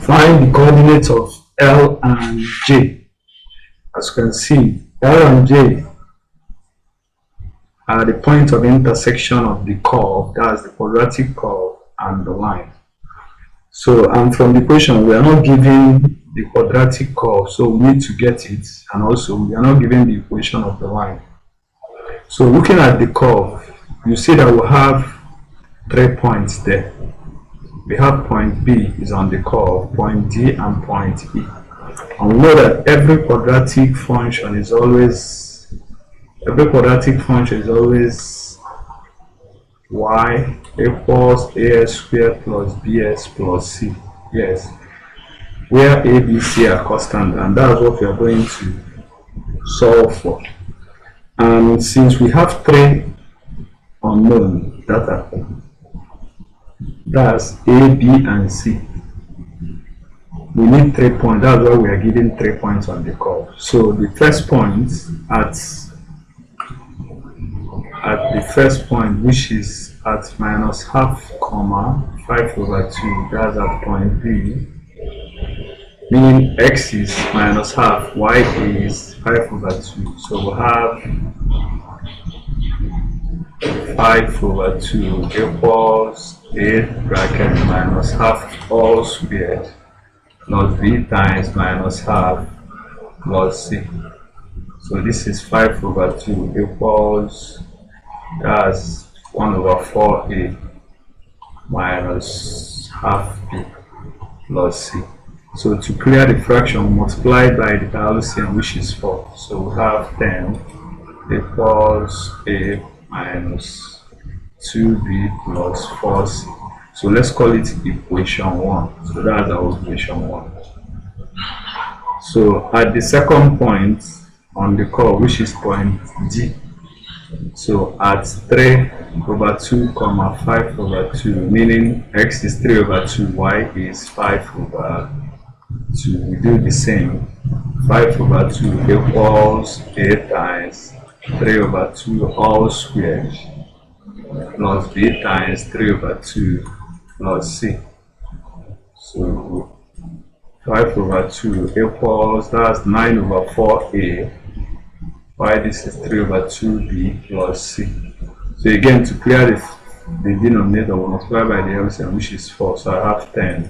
Find the coordinates of L and J. As you can see, L and J are the point of intersection of the curve, that's the quadratic curve, and the line. So, and from the equation, we are not given the quadratic curve, so we need to get it, and also we are not given the equation of the line. So, looking at the curve, you see that we have 3 points there. We have point B is on the curve, point D and point E. And we know that every quadratic function is always y equals as squared plus bs plus c. Yes, where a, b, c are constant, and that's what we are going to solve for. And since we have 3 unknown data, that's a, b, and c, we need 3 points. That's why we are given 3 points on the curve. So the first point at the first point, which is at minus half comma 5/2, that's at point B, meaning x is minus half, y is 5/2. So we'll have 5/2 equals a bracket minus half all squared plus b times minus half plus c. So this is 5/2 equals, that's 1/4a minus half b plus c. So to clear the fraction, we multiply by the LCM, which is 4. So we have 10 equals a minus 2b plus 4c. So let's call it equation 1. So that's our equation 1. So at the second point on the curve, which is point D, so at 3/2 comma 5/2, meaning x is 3/2, y is 5/2, we do the same. 5/2 equals a times 3/2 all squared plus b times 3/2 plus c. So 5/2 equals, that's 9/4a, why this is 3/2b plus c. So again, to clear the denominator, we multiply by the LCM, which is 4. So I have 10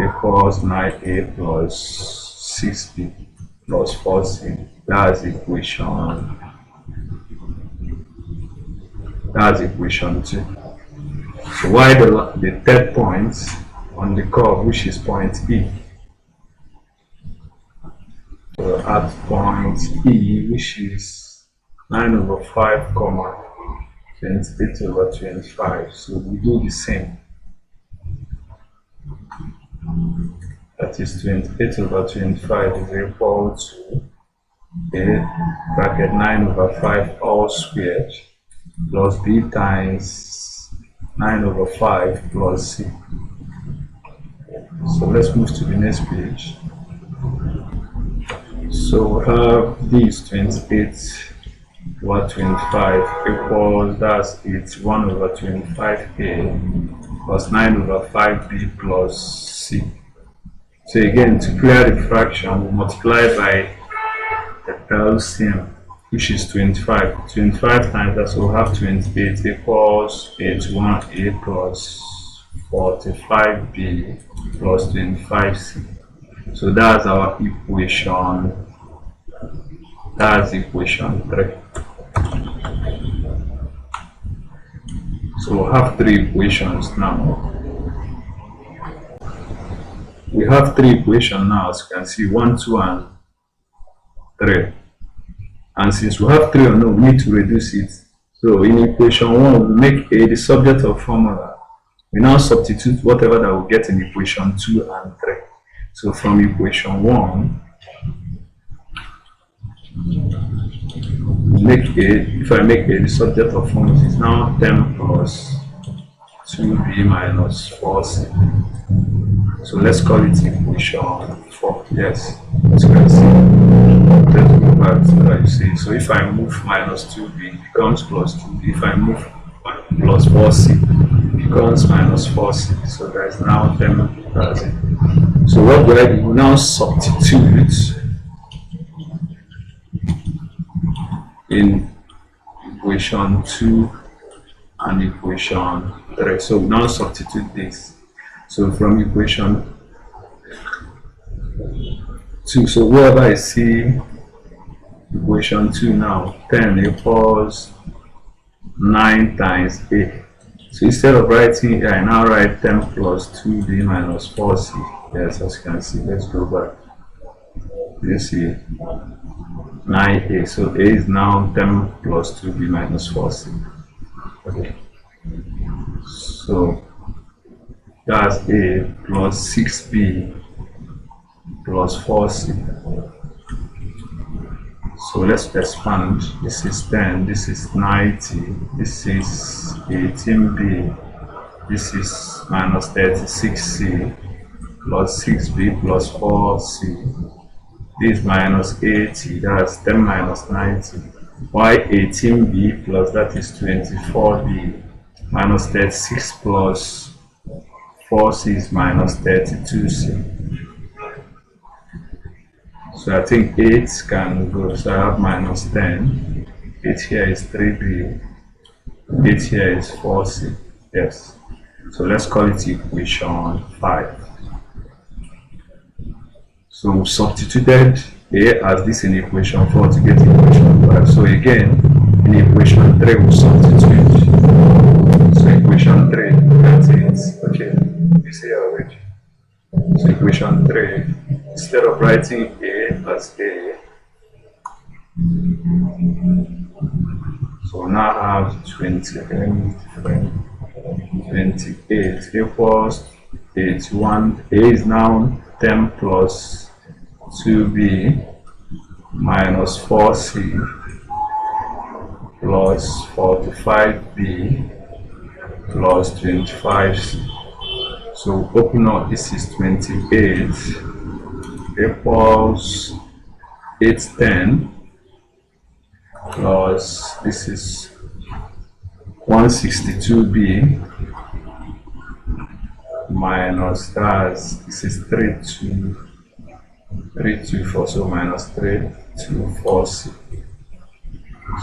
equals 9a plus 6b plus 4c. That's equation 2. So why the third point on the curve, which is point E. So at point E, which is 9/5 comma 28/25. So we do the same. That is 28/25 is equal to a bracket 9/5 all squared plus b times 9/5 plus c. So let's move to the next page. So we have this 28/25 equals, that's it's 1/25a plus 9/5b plus c. So again, to clear the fraction, we multiply by the LCM, which is 25. 25 times that, so we have 28 equals 81a plus 45b plus 25c. So that's our equation. That's equation 3. So we have 3 equations now. We have 3 equations now, as you can see, 1, 2, and 3. And since we have 3 unknown, we need to reduce it. So in equation 1, we make a the subject of formula. We now substitute whatever that we get in equation 2 and 3. So from equation 1, if I make a the subject of formula, it's now 10 plus 2b minus 4c. So let's call it equation 4. Yes, as you can see. Let's go back so that you see. So if I move minus 2b, it becomes plus 2b. If I move plus 4c, it becomes minus 4c. So there is now 10 plus it. So what do I do? Now substitute in equation 2 and equation 3. So now substitute this. So from equation 2, so wherever I see equation 2 now, 10 equals 9 times a. So instead of writing, I now write 10 plus 2b minus 4c. Yes, as you can see, let's go back. You see 9a. So a is now 10 plus 2b minus 4c. Okay. So that's a plus 6b plus 4c. So let's expand. This is 10, this is 90, this is 18b, this is minus 36c plus 6b plus 4c. This minus 80, that's 10 minus 90. Why 18b plus that is 24b minus 36 plus 4c is minus 32c. So I think 8 can go, so I have minus 10. 8 here is 3b, 8 here is 4c. Yes. So let's call it equation 5. So we substituted a as this in equation 4 to get equation 5. So again, in equation 3 we substitute. So equation 3, that's it. Okay, you see already. So equation 3, instead of writing a as a, so now I have 28 equals 81. A is now 10 plus 2b minus 4c plus 45b plus 25c. So open up, this is 28 equals 810 plus this is 162b minus this is 324, so minus 324c.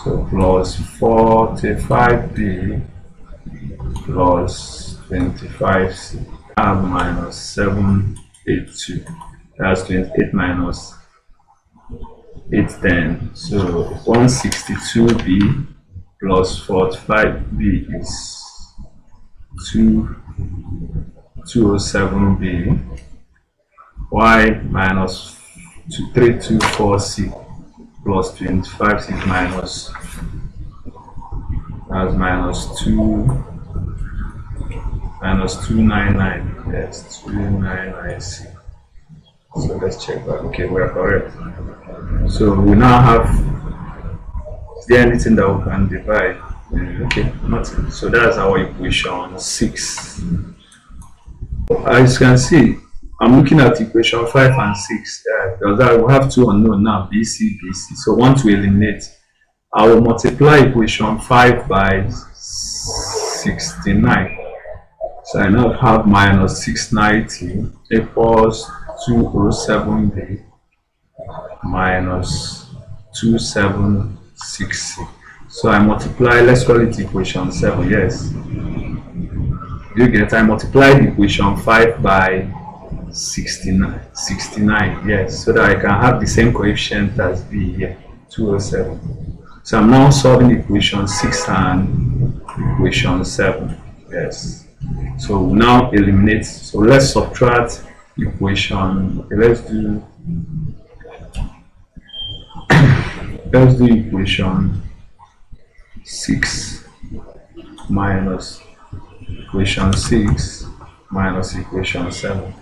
So plus 45b plus 25c. I have minus 782. That's 28 minus 810. So 162b plus 45b is 207b. Y minus 324c plus 25c is minus, that's minus 299. Yes, 299c. So let's check that. Okay, we are correct. So we now have, is there anything that we can divide? Okay, nothing. So that's our equation 6. As you can see, I'm looking at equation 5 and 6 because we have two unknown now, BC, BC. So I want to eliminate. I will multiply equation 5 by 69. So I now have minus 690 equals 207b minus 276c. So I multiply, let's call it equation 7, yes. You get, I multiplied equation 5 by 69, yes, so that I can have the same coefficient as b here, 207. So I'm now solving equation 6 and equation 7, yes. So now eliminate, so let's subtract equation, okay, let's do equation 6 minus equation 6 minus equation 7.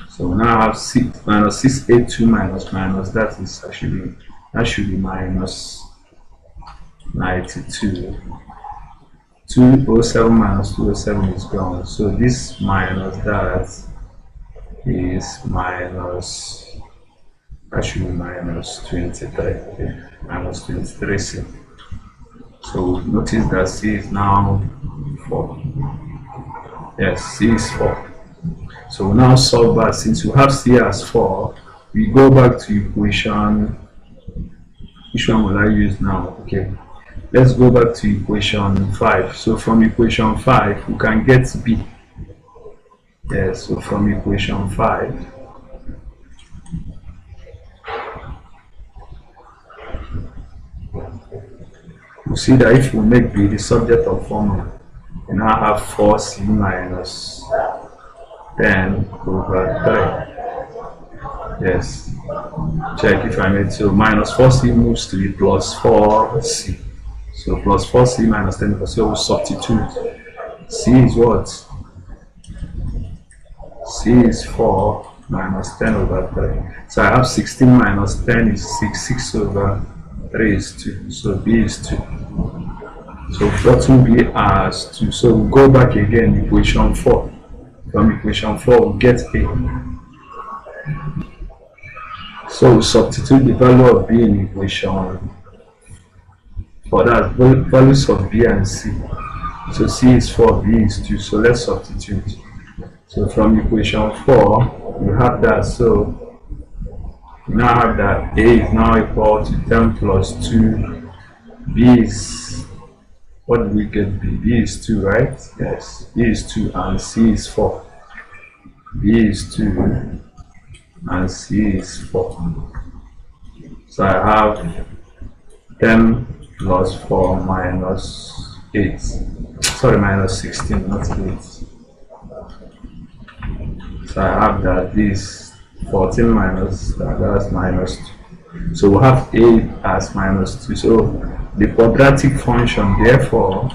So now I have 6 minus 682 minus that is actually, that should be minus 92. 207 minus 207 is gone. So this minus that is minus, that should be minus 23. Okay. Minus 23c. So notice that c is now 4. Yes, c is 4. So we now solve that. Since we have c as 4, we go back to equation. Which one will I use now? Okay, let's go back to equation 5. So from equation 5 we can get b. Yes, so from equation 5 we see that if we make b the subject of formula, we now have 4c minus 10 over 3. Yes, check if I made so. Minus 4c moves to be plus 4c. So plus 4c minus 10 over, so we'll substitute. C is what? C is 4 minus 10 over 3. So I have 16 minus 10 is 6. 6 over 3 is 2. So B is 2. So gotten B as 2. So we'll go back again, equation 4. From equation 4 we'll get A. So we substitute the value of B in equation for that, values of B and C. So C is 4, B is 2. So let's substitute. So from equation 4, we have that. So we now have that A is now equal to 10 plus 2. B is, what did we get B? B is 2, right? Yes, B is 2 and C is 4. B is 2 and C is 4. So I have 10 plus 4 minus 8. Sorry, minus 16, not 8. So I have that this 14 minus that's minus 2. So we have A as minus 2. So the quadratic function, therefore,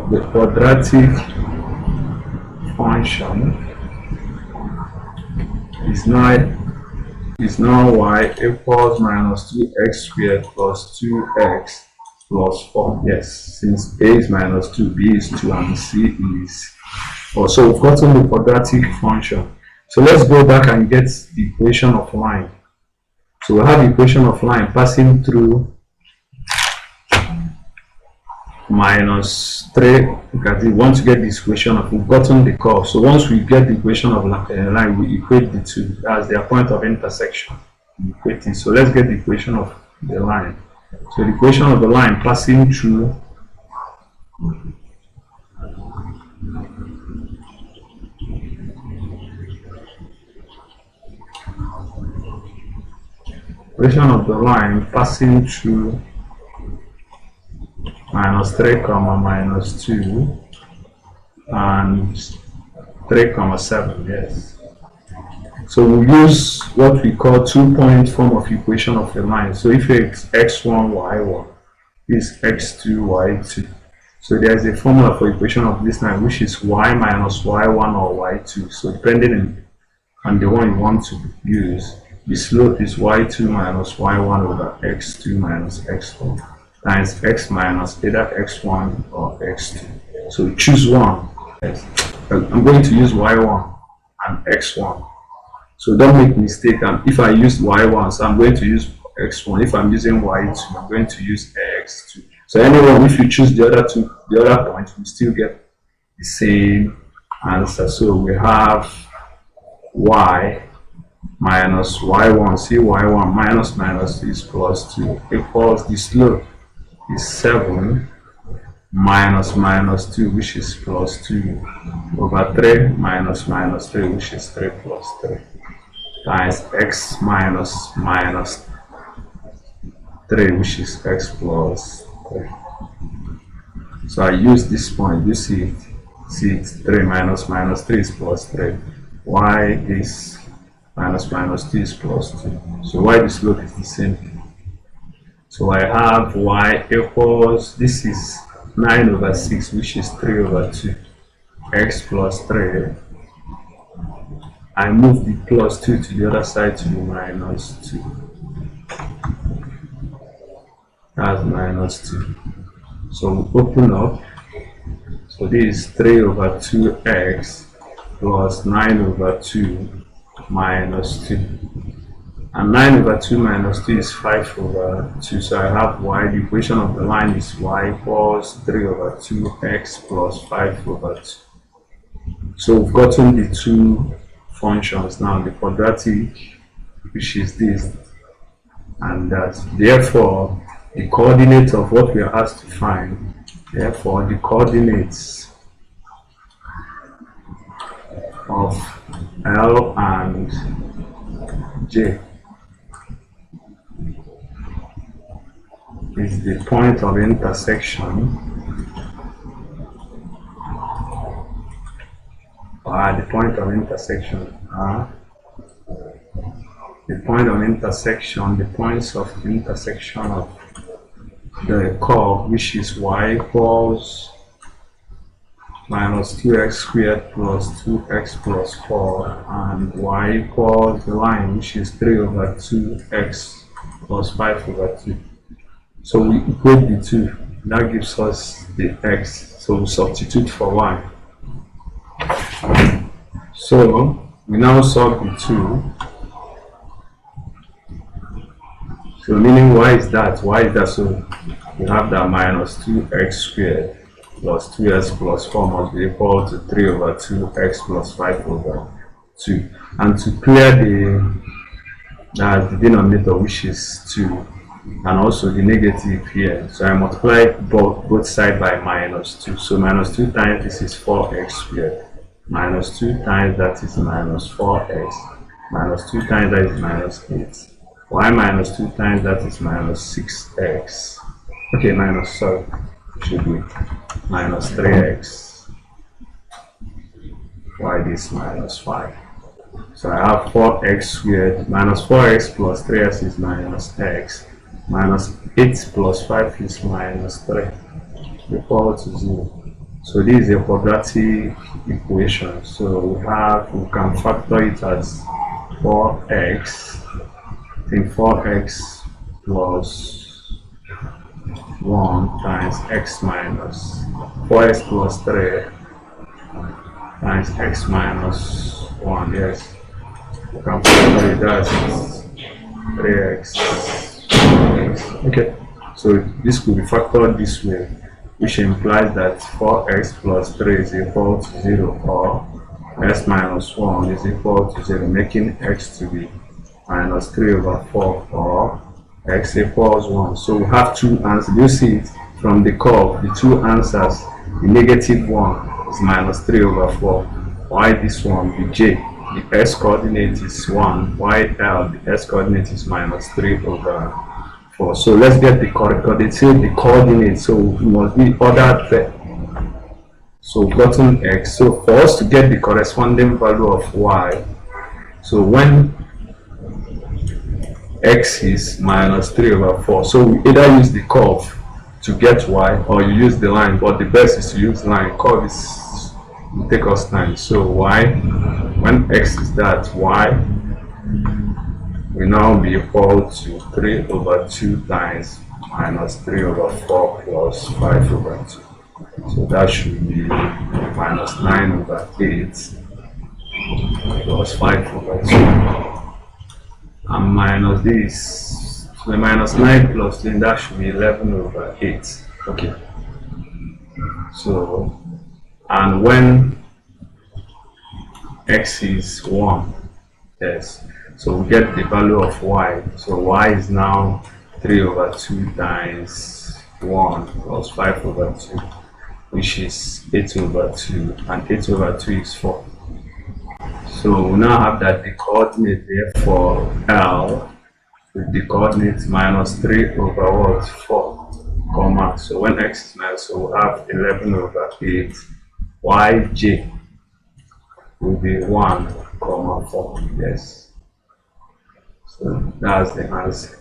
the quadratic function is now y equals minus 2x squared plus 2x plus 4. Yes, since A is minus 2, B is 2, and C is 4. So we've gotten the quadratic function. So let's go back and get the equation of line. So we have the equation of line passing through minus 3. Look at it. Once you get this equation of, we've gotten the curve. So once we get the equation of line, we equate the two as their point of intersection. We equate it. So let's get the equation of the line. So the equation of the line passing through minus 3 comma minus 2 and 3 comma 7. Yes, so we'll use what we call 2-point form of equation of a line. So if it's x1 y1 is x2 y2, so there's a formula for equation of this line which is y minus y1 or y2. So depending on the one you want to use, the slope is y2 minus y1 over x2 minus x1 times x minus either x1 or x2. So choose one. Yes. I'm going to use y1 and x1. So don't make mistake. If I use y1, so I'm going to use x1. If I'm using y2, I'm going to use x2. So anyone, if you choose the other point, we still get the same answer. So we have y minus y1. See, y1 minus is plus 2 equals the slope is 7 minus 2, which is plus 2 over 3 minus 3, which is 3 plus 3 times x minus 3, which is x plus 3. So I use this point. You see it 3 minus 3 is plus 3. Y is minus 2 is plus 2. So y the slope is the same thing. So I have y equals, this is 9 over 6, which is 3 over 2, x plus 3. I move the plus 2 to the other side to be minus 2. That's minus 2. So we open up. So this is 3 over 2x plus 9 over 2 minus 2. And 9 over 2 minus 2 is 5 over 2. So I have y. The equation of the line is y equals 3 over 2x plus 5 over 2. So we've gotten the two functions now, the quadratic, which is this, and that. Therefore, the coordinate of what we are asked to find, therefore the coordinates of L and J is the point of intersection, the point of intersection are the point of intersection, the points of intersection of the curve, which is y equals minus 2x squared plus 2x plus 4, and y equals the line, which is 3 over 2x plus 5 over 2. So we equate the two. That gives us the x. So we substitute for y. So we now solve the two. So meaning y is that? So we have that minus 2x squared plus 2x plus 4 must be equal to 3 over 2x plus 5 over 2. And to clear the denominator, which is 2, and also the negative here, so I multiply both sides by minus 2. So minus 2 times this is 4x squared, minus 2 times that is minus 4x, minus 2 times that is minus 8, y minus 2 times that is minus 6x, okay, should be minus 3x, y this minus 5. So I have 4x squared minus 4x plus 3x is minus x, minus 8 plus 5 is minus 3, equal to 0. So this is a quadratic equation. So we can factor it as 4x, I think 4x plus 1 times x minus 4x plus 3 times x minus 1. Yes, we can factor it as 3x. Okay, so this could be factored this way, which implies that 4x plus 3 is equal to 0, or x minus 1 is equal to 0, making x to be minus 3 over 4, or x equals 1. So we have two answers. You see it from the curve, the two answers. The negative one is minus 3 over 4. Why this one? The j, the s coordinate is 1. Why l, the s coordinate is minus 3 over 4. So let's get the coordinate. So we must be ordered there. So we've gotten x. So for us to get the corresponding value of y, so when x is minus 3 over 4, so we either use the curve to get y, or you use the line, but the best is to use line. Curve will take us time. So y, when x is that, y will now be equal to 3 over 2 times minus 3 over 4 plus 5 over 2. So that should be minus 9 over 8 plus 5 over 2. And minus this, so the minus 9 plus 10, that should be 11 over 8. Okay. So, and when x is 1, yes, so we get the value of y. So y is now 3 over 2 times 1 plus 5 over 2, which is 8 over 2, and 8 over 2 is 4. So we now have that the coordinate there for L with the coordinate minus 3 over what? 4, comma. So when x is minus, so we have 11 over 8. Yj will be 1, comma 4. Yes. So that's the answer.